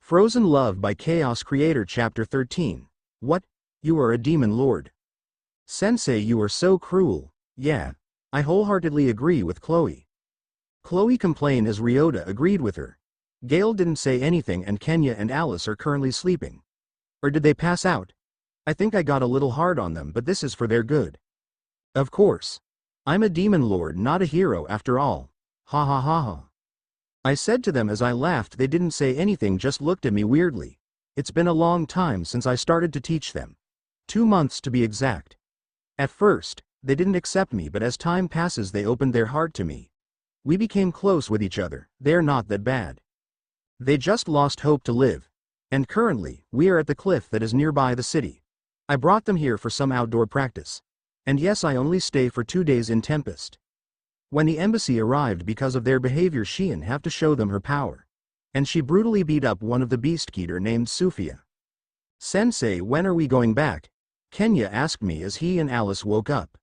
Frozen Love by Chaos Creator Chapter 13. What? You are a demon lord. Sensei, you are so cruel. Yeah. I wholeheartedly agree with Chloe. Chloe complained as Ryota agreed with her. Gale didn't say anything and Kenya and Alice are currently sleeping. Or did they pass out? I think I got a little hard on them, but this is for their good. Of course. I'm a demon lord, not a hero after all. Ha ha ha ha. I said to them as I laughed. They didn't say anything, just looked at me weirdly. It's been a long time since I started to teach them. 2 months to be exact. At first, they didn't accept me, but as time passes they opened their heart to me. We became close with each other. They're not that bad. They just lost hope to live. And currently, we are at the cliff that is nearby the city. I brought them here for some outdoor practice. And yes, I only stay for 2 days in Tempest. When the embassy arrived, because of their behavior, Sheehan have to show them her power. And she brutally beat up one of the Beastkeeper named Sufia. Sensei, when are we going back? Kenya asked me as he and Alice woke up.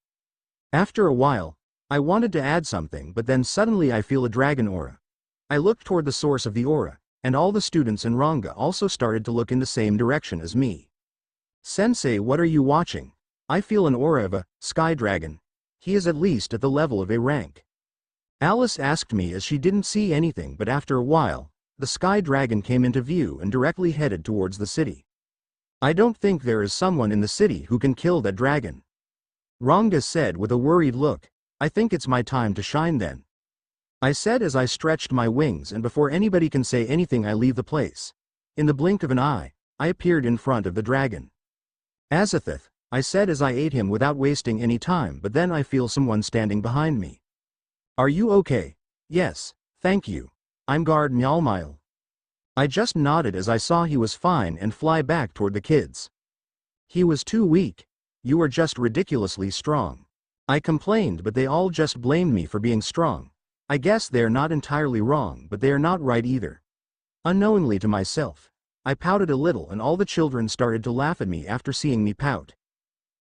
After a while, I wanted to add something, but then suddenly I feel a dragon aura. I looked toward the source of the aura, and all the students in Ranga also started to look in the same direction as me. Sensei, what are you watching? I feel an aura of a sky dragon. He is at least at the level of a rank. Alice asked me as she didn't see anything, but after a while, the sky dragon came into view and directly headed towards the city. I don't think there is someone in the city who can kill that dragon. Ranga said with a worried look. I think it's my time to shine then. I said as I stretched my wings, and before anybody can say anything I leave the place. In the blink of an eye, I appeared in front of the dragon. Azathoth, I said as I ate him without wasting any time, but then I feel someone standing behind me. Are you okay? Yes, thank you. I'm guard Myalmile. I just nodded as I saw he was fine and fly back toward the kids. He was too weak. You are just ridiculously strong. I complained, but they all just blamed me for being strong. I guess they're not entirely wrong, but they are not right either. Unknowingly to myself, I pouted a little and all the children started to laugh at me after seeing me pout.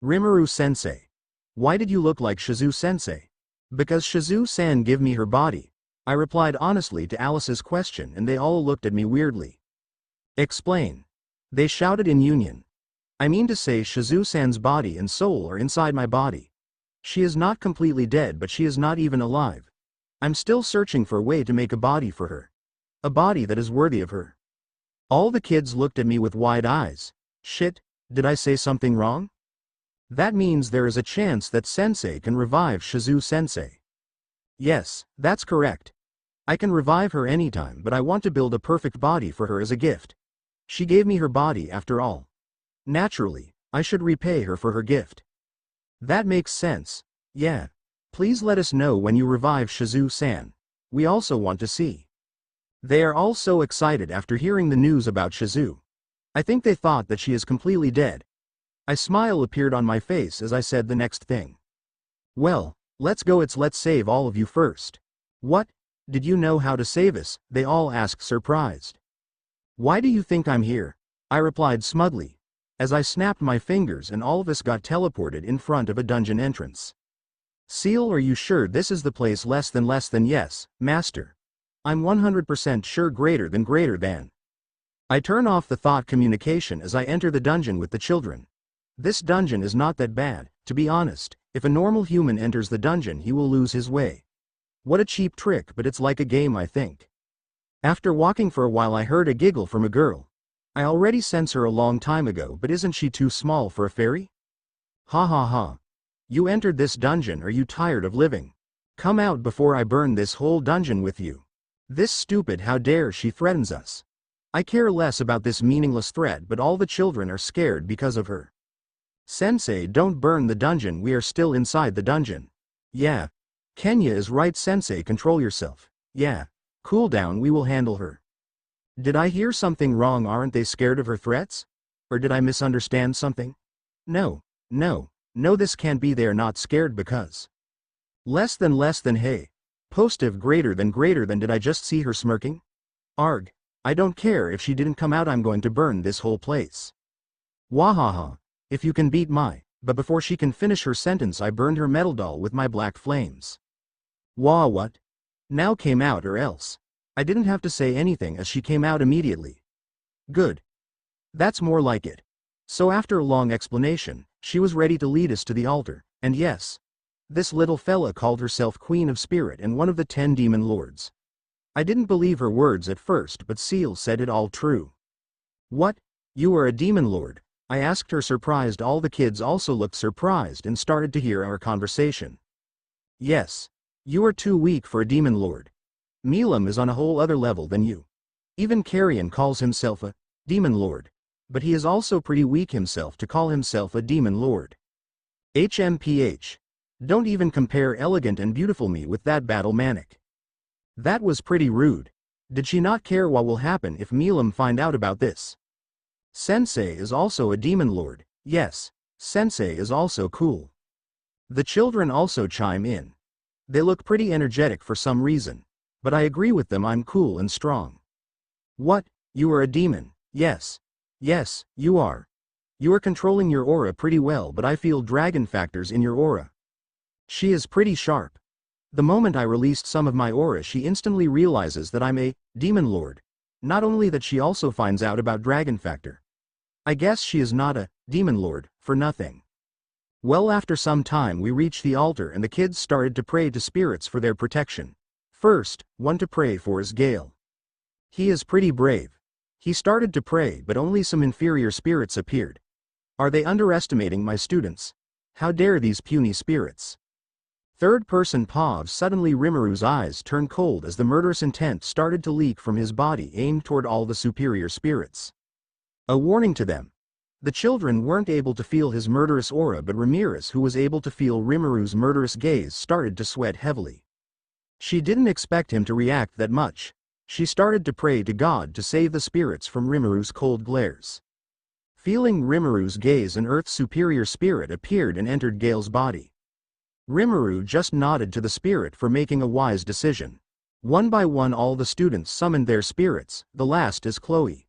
Rimuru sensei. Why did you look like Shizu sensei? Because Shizu-san give me her body. I replied honestly to Alice's question, and they all looked at me weirdly. Explain. They shouted in union. I mean to say Shizu-san's body and soul are inside my body. She is not completely dead, but she is not even alive. I'm still searching for a way to make a body for her. A body that is worthy of her. All the kids looked at me with wide eyes. Shit, did I say something wrong? That means there is a chance that Sensei can revive Shizu-sensei. Yes, that's correct. I can revive her anytime, but I want to build a perfect body for her as a gift. She gave me her body after all. Naturally, I should repay her for her gift. That makes sense. Yeah. Please let us know when you revive Shizu-san. We also want to see. They are all so excited after hearing the news about Shizu. I think they thought that she is completely dead. A smile appeared on my face as I said the next thing. Well, let's go. Let's save all of you first. What? Did you know how to save us? They all asked, surprised. Why do you think I'm here? I replied smugly, as I snapped my fingers and all of us got teleported in front of a dungeon entrance. Seal, are you sure this is the place? Less than yes, master. I'm 100% sure. Greater than. I turn off the thought communication as I enter the dungeon with the children. This dungeon is not that bad, to be honest. If a normal human enters the dungeon, he will lose his way. What a cheap trick, but it's like a game, I think. After walking for a while, I heard a giggle from a girl. I already sensed her a long time ago, but isn't she too small for a fairy? Ha ha ha. You entered this dungeon. Are you tired of living? Come out before I burn this whole dungeon with you. This stupid, how dare she threatens us. I care less about this meaningless threat, but all the children are scared because of her. Sensei, don't burn the dungeon. We are still inside the dungeon. Yeah. Kenya is right. Sensei, control yourself. Yeah. Cool down, we will handle her. Did I hear something wrong? Aren't they scared of her threats? Or did I misunderstand something? No, this can't be. They are not scared because. Less than. Hey. Positive. Greater than. Did I just see her smirking? Arg. I don't care if she didn't come out. I'm going to burn this whole place. Wahaha. If you can beat my. But before she can finish her sentence, I burned her metal doll with my black flames. Wah, what? Now came out, or else. I didn't have to say anything as she came out immediately. Good. That's more like it. So after a long explanation, she was ready to lead us to the altar, and yes, this little fella called herself Queen of Spirit and one of the 10 demon lords. I didn't believe her words at first, but Seal said it all true. What? You are a demon lord? I asked her, surprised. All the kids also looked surprised and started to hear our conversation. Yes. You are too weak for a demon lord. Milam is on a whole other level than you. Even Carrion calls himself a demon lord. But he is also pretty weak himself to call himself a demon lord. HMPH. Don't even compare elegant and beautiful me with that battle manic. That was pretty rude. Did she not care what will happen if Milam find out about this? Sensei is also a demon lord. Yes, Sensei is also cool. The children also chime in. They look pretty energetic for some reason. But I agree with them, I'm cool and strong. What? You are a demon? Yes. Yes, you are. You are controlling your aura pretty well, but I feel dragon factors in your aura. She is pretty sharp. The moment I released some of my aura, she instantly realizes that I'm a demon lord. Not only that, she also finds out about dragon factor. I guess she is not a demon lord for nothing. Well, after some time we reached the altar and the kids started to pray to spirits for their protection. First, one to pray for is Gale. He is pretty brave. He started to pray, but only some inferior spirits appeared. Are they underestimating my students? How dare these puny spirits? Third person Pav. Suddenly Rimuru's eyes turned cold as the murderous intent started to leak from his body, aimed toward all the superior spirits. A warning to them. The children weren't able to feel his murderous aura, but Ramirez, who was able to feel Rimuru's murderous gaze, started to sweat heavily. She didn't expect him to react that much. She started to pray to God to save the spirits from Rimuru's cold glares. Feeling Rimuru's gaze, an Earth's superior spirit appeared and entered Gale's body. Rimuru just nodded to the spirit for making a wise decision. One by one all the students summoned their spirits. The last is Chloe.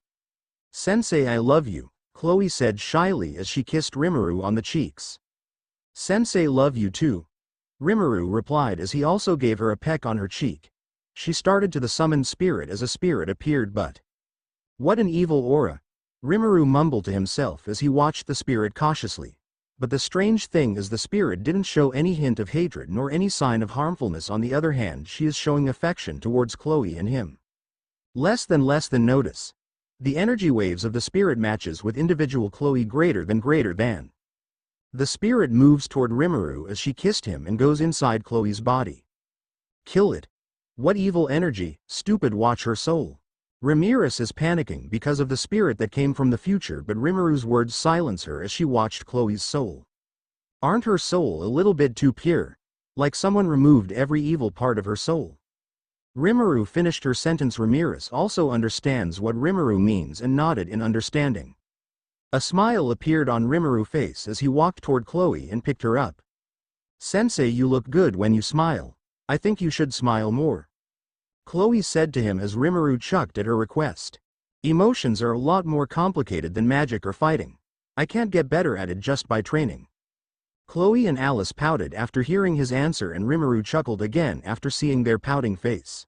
Sensei, I love you, Chloe said shyly as she kissed Rimuru on the cheeks. Sensei, love you too, Rimuru replied as he also gave her a peck on her cheek. She started to the summoned spirit as a spirit appeared, but what an evil aura, Rimuru mumbled to himself as he watched the spirit cautiously. But the strange thing is the spirit didn't show any hint of hatred nor any sign of harmfulness. On the other hand, she is showing affection towards Chloe and him. Less than notice. The energy waves of the spirit matches with individual Chloe greater than. The spirit moves toward Rimuru as she kissed him and goes inside Chloe's body. Kill it. What evil energy, stupid, watch her soul. Ramirez is panicking because of the spirit that came from the future, but Rimuru's words silence her as she watched Chloe's soul. Aren't her soul a little bit too pure? Like someone removed every evil part of her soul. Rimuru finished her sentence. Ramirez also understands what Rimuru means and nodded in understanding. A smile appeared on Rimuru's face as he walked toward Chloe and picked her up. Sensei, you look good when you smile. I think you should smile more, Chloe said to him as Rimuru chucked at her request. Emotions are a lot more complicated than magic or fighting. I can't get better at it just by training. Chloe and Alice pouted after hearing his answer, and Rimuru chuckled again after seeing their pouting face.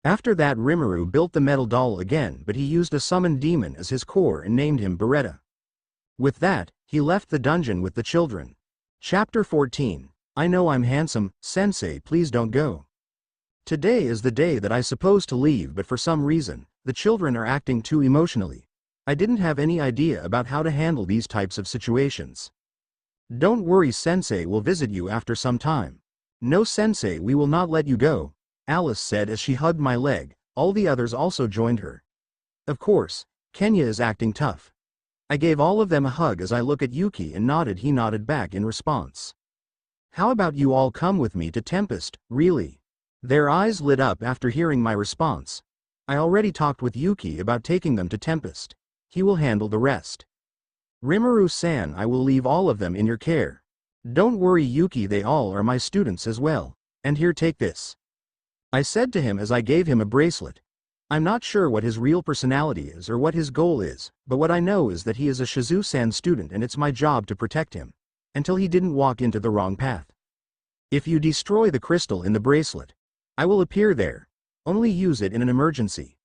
After that, Rimuru built the metal doll again, but he used a summoned demon as his core and named him Beretta. With that, he left the dungeon with the children. Chapter 14. I know I'm handsome, Sensei, please don't go. Today is the day that I supposed to leave, but for some reason, the children are acting too emotionally. I didn't have any idea about how to handle these types of situations. Don't worry, Sensei will visit you after some time. No, Sensei, we will not let you go, Alice said as she hugged my leg. All the others also joined her. Of course, Kenya is acting tough. I gave all of them a hug as I look at Yuki and nodded. He nodded back in response. How about you all come with me to Tempest, really? Their eyes lit up after hearing my response. I already talked with Yuki about taking them to Tempest. He will handle the rest. Rimuru-san, I will leave all of them in your care. Don't worry, Yuki, they all are my students as well. And here, take this, I said to him as I gave him a bracelet. I'm not sure what his real personality is or what his goal is, but what I know is that he is a Shizu-san student and it's my job to protect him. Until he didn't walk into the wrong path. If you destroy the crystal in the bracelet, I will appear there. Only use it in an emergency.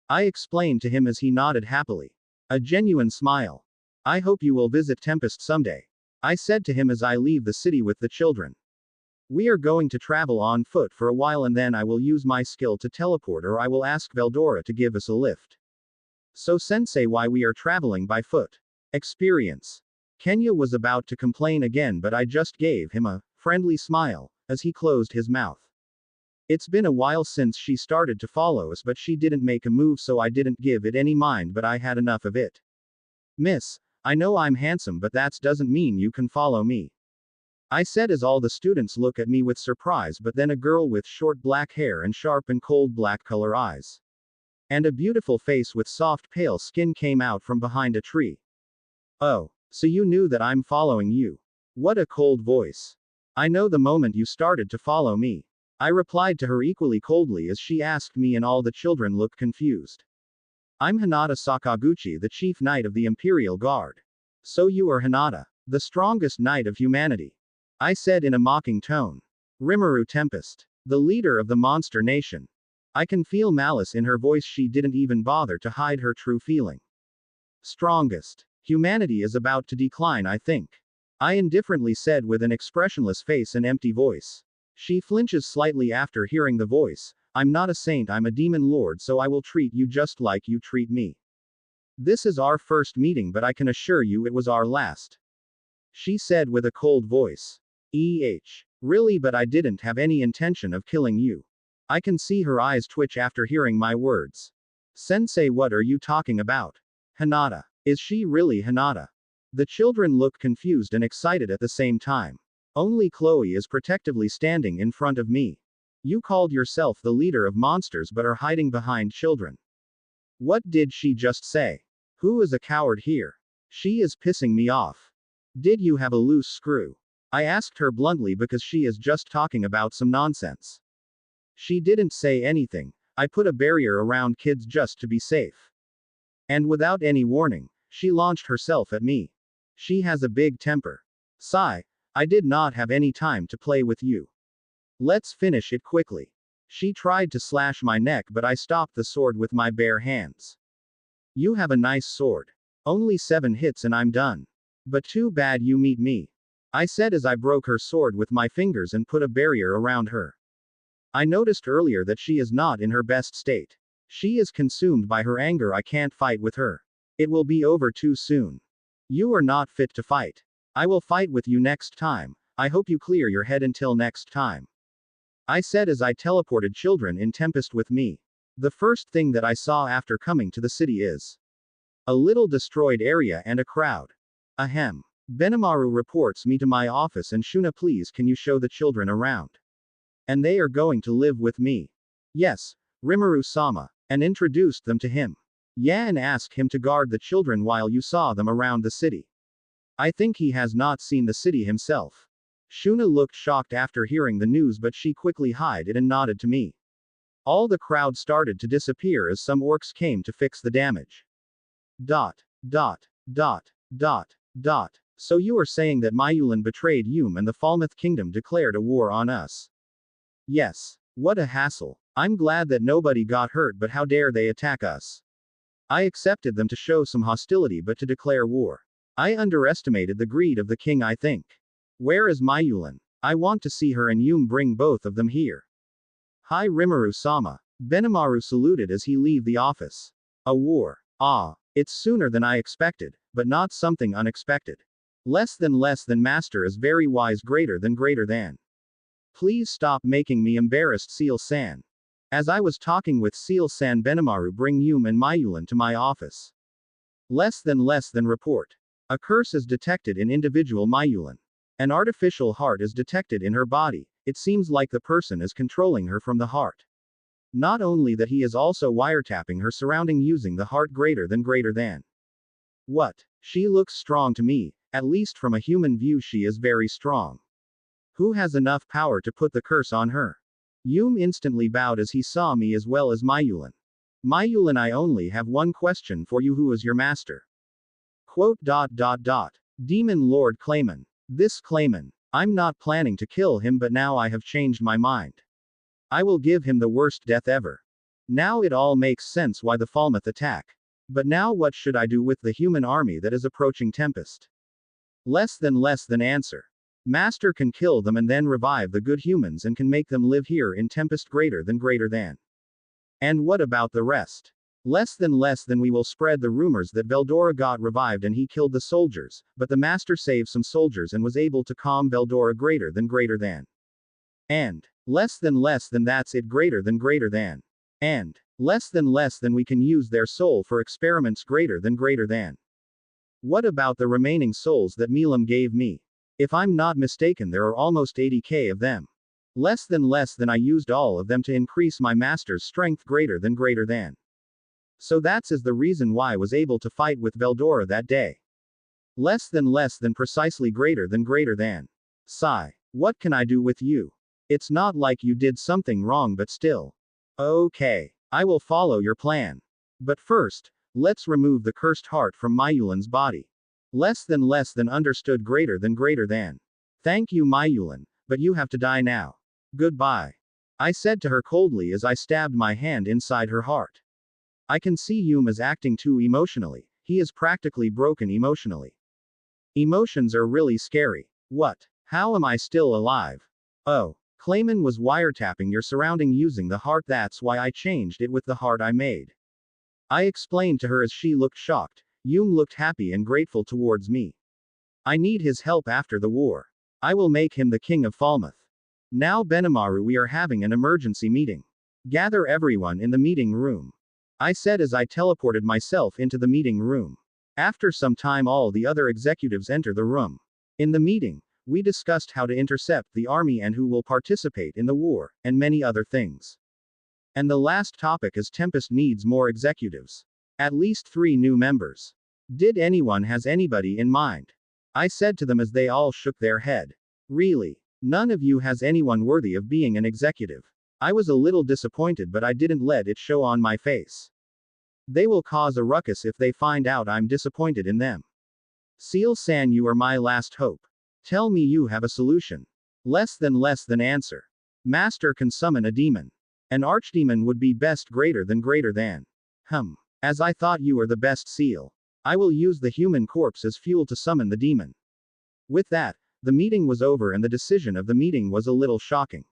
I explained to him as he nodded happily. A genuine smile. I hope you will visit Tempest someday. I said to him as I leave the city with the children. We are going to travel on foot for a while and then I will use my skill to teleport or I will ask Veldora to give us a lift. So sensei, why we are traveling by foot? Experience. Kenya was about to complain again but I just gave him a friendly smile as he closed his mouth. It's been a while since she started to follow us but she didn't make a move so I didn't give it any mind but I had enough of it. Miss, I know I'm handsome but that doesn't mean you can follow me. I said as all the students look at me with surprise but then a girl with short black hair and sharp and cold black color eyes. And a beautiful face with soft pale skin came out from behind a tree. Oh, so you knew that I'm following you. What a cold voice. I know the moment you started to follow me. I replied to her equally coldly as she asked me and all the children looked confused. I'm Hinata Sakaguchi, the chief knight of the Imperial Guard. So you are Hinata, the strongest knight of humanity. I said in a mocking tone. Rimuru Tempest, the leader of the monster nation. I can feel malice in her voice. She didn't even bother to hide her true feeling. Strongest. Humanity is about to decline, I think. I indifferently said with an expressionless face and empty voice. She flinches slightly after hearing the voice. I'm not a saint, I'm a demon lord, so I will treat you just like you treat me. This is our first meeting but I can assure you it was our last. She said with a cold voice. Really, but I didn't have any intention of killing you. I can see her eyes twitch after hearing my words. Sensei, what are you talking about? Hinata. Is she really Hinata? The children look confused and excited at the same time. Only Chloe is protectively standing in front of me. You called yourself the leader of monsters but are hiding behind children. What did she just say? Who is a coward here? She is pissing me off. Did you have a loose screw? I asked her bluntly because she is just talking about some nonsense. She didn't say anything. I put a barrier around kids just to be safe. And without any warning, she launched herself at me. She has a big temper. Sigh. I did not have any time to play with you. Let's finish it quickly. She tried to slash my neck but I stopped the sword with my bare hands. You have a nice sword. Only 7 hits and I'm done. But too bad you meet me. I said as I broke her sword with my fingers and put a barrier around her. I noticed earlier that she is not in her best state. She is consumed by her anger. I can't fight with her. It will be over too soon. You are not fit to fight. I will fight with you next time. I hope you clear your head until next time. I said as I teleported children in Tempest with me. The first thing that I saw after coming to the city is a little destroyed area and a crowd. Ahem. Benimaru reports me to my office and Shuna, please can you show the children around? And they are going to live with me. Yes, Rimuru-sama, and introduced them to him. Yeah, and asked him to guard the children while you saw them around the city. I think he has not seen the city himself. Shuna looked shocked after hearing the news but she quickly hid it and nodded to me. All the crowd started to disappear as some orcs came to fix the damage. Dot. So you are saying that Mayulan betrayed Yume and the Falmouth Kingdom declared a war on us? Yes. What a hassle. I'm glad that nobody got hurt but how dare they attack us? I accepted them to show some hostility but to declare war. I underestimated the greed of the king, I think. Where is Mayulan? I want to see her and Yume, bring both of them here. Hi Rimuru-sama. Benimaru saluted as he leave the office. A war. Ah. It's sooner than I expected, but not something unexpected. Less than master is very wise, greater than. Please stop making me embarrassed, Seal-san. As I was talking with Seal-san, Benimaru, bring Yume and Mayulan to my office. Less than report. A curse is detected in individual Mayulan. An artificial heart is detected in her body. It seems like the person is controlling her from the heart. Not only that, he is also wiretapping her surrounding using the heart, greater than. What? She looks strong to me, at least from a human view she is very strong. Who has enough power to put the curse on her? Yume instantly bowed as he saw me as well as Mayulan. Mayulan, I only have one question for you, who is your master? Quote. Demon Lord Clayman. This Clayman. I'm not planning to kill him but now I have changed my mind. I will give him the worst death ever. Now it all makes sense why the Falmouth attack. But now what should I do with the human army that is approaching Tempest? Less than answer. Master can kill them and then revive the good humans and can make them live here in Tempest greater than. And what about the rest? Less than we will spread the rumors that Veldora got revived and he killed the soldiers, but the master saved some soldiers and was able to calm Veldora greater than. And less than that's it greater than. And less than we can use their soul for experiments greater than. What about the remaining souls that Milam gave me? If I'm not mistaken, there are almost 80k of them. Less than I used all of them to increase my master's strength greater than. So that's the reason why I was able to fight with Veldora that day. Less than precisely greater than. Sigh. What can I do with you? It's not like you did something wrong, but still. Okay. I will follow your plan. But first, let's remove the cursed heart from Mayulan's body. Less than understood greater than. Thank you, Mayulan, but you have to die now. Goodbye. I said to her coldly as I stabbed my hand inside her heart. I can see Yum is acting too emotionally. He is practically broken emotionally. Emotions are really scary. What? How am I still alive? Oh, Clayman was wiretapping your surrounding using the heart, that's why I changed it with the heart I made. I explained to her as she looked shocked. Yum looked happy and grateful towards me. I need his help after the war. I will make him the king of Falmouth. Now Benimaru, we are having an emergency meeting. Gather everyone in the meeting room. I said as I teleported myself into the meeting room. After some time all the other executives enter the room. In the meeting, we discussed how to intercept the army and who will participate in the war, and many other things. And the last topic is Tempest needs more executives. At least 3 new members. Did anyone has anybody in mind? I said to them as they all shook their head. Really? None of you has anyone worthy of being an executive? I was a little disappointed, but I didn't let it show on my face. They will cause a ruckus if they find out I'm disappointed in them. Seal-san, you are my last hope. Tell me you have a solution. Less than answer. Master can summon a demon. An archdemon would be best greater than. As I thought you were the best, Seal. I will use the human corpse as fuel to summon the demon. With that, the meeting was over and the decision of the meeting was a little shocking.